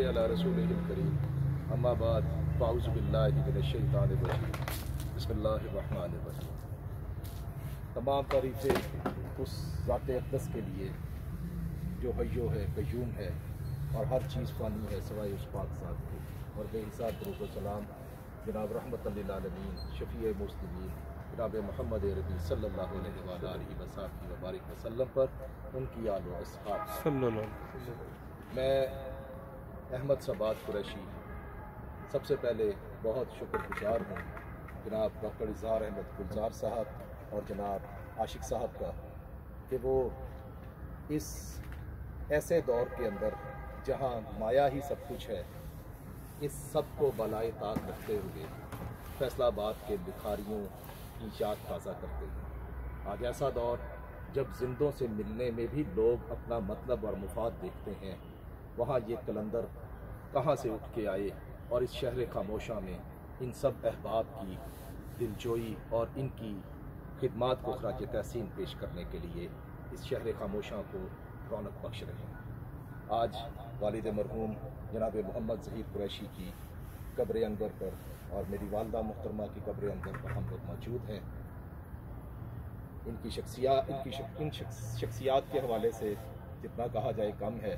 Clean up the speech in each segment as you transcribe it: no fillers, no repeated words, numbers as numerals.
अला रसूलिहिल करीम अम्मा बाद फ़ाऊज़ु बिल्लाहि मिनश्शैतानिर रजीम बिस्मिल्लाहिर रहमानिर रहीम। तमाम तारीफ़ें उस ज़ात अक़दस के लिए जो हय्यो है, क़य्यूम है और हर चीज़ फ़ानी है सिवाय उस पाक ज़ात के, और बेहिसाब दुरूद व सलाम जनाब रहमतल लिल आलमीन शफ़ीए मुस्लिमीन जनाब मोहम्मद अरबी सल्लल्लाहु अलैहि व बारिक वसल्लम पर, उनकी आल व अस्हाब। मैं अहमद सबात कुरैशी सबसे पहले बहुत शुक्रगुजार हूँ जनाब डॉक्टर इज़हार अहमद गुलजार साहब और जनाब आशिक साहब का, कि वो इस ऐसे दौर के अंदर जहाँ माया ही सब कुछ है, इस सब को बलाए ताक रखते हुए फैसलाबाद के भिखारियों की याद ताज़ा करते हैं। आज ऐसा दौर जब जिंदों से मिलने में भी लोग अपना मतलब और मुफाद देखते हैं, वहाँ ये कलंदर कहाँ से उठ के आए और इस शहर खामोशा में इन सब अहबाब की दिलजोई और इनकी खिदमात को खराज तहसीन पेश करने के लिए इस शहर खामोशा को रौनक बख्श रहे हैं। आज वालिद मरहूम जनाब मोहम्मद ज़हीर कुरैशी की कब्र अंबर पर और मेरी वालदा मुहतरमा की कब्र अंबर पर हम लोग मौजूद हैं। इनकी शख्सियात के हवाले से जितना कहा जाए कम है,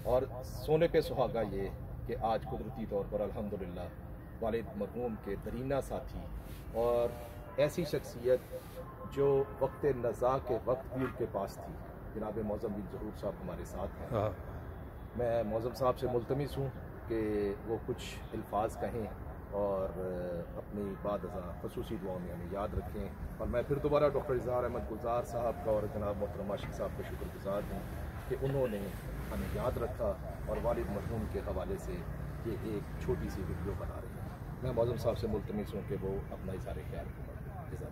और सोने पे सुहागा ये कि आज कुदरती तौर पर अल्हम्दुलिल्लाह वालिद मरहूम के दरीना साथी और ऐसी शख्सियत जो वक्त नज़ा के वक्त भी उनके पास थी, जनाब मौज़म बिन ज़हूर साहब हमारे साथ हैं। मैं मौज़म साहब से मुल्तमिस हूँ कि वो कुछ अल्फाज कहें और अपनी बाद ख़ुसूसी दुआओं में हमें याद रखें। और मैं फिर दोबारा डॉक्टर इज़हार अहमद गुलजार साहब का और जनाब मोहतरम आशिक साहब का शुक्रगुजार हूँ कि उन्होंने हमें याद रखा और वालिद मरहूम के हवाले से ये एक छोटी सी वीडियो बना रहे हैं। मैं मौज़म साहब से मुल्तमिस हूँ कि वो अपना इज़हार ख्याल करें।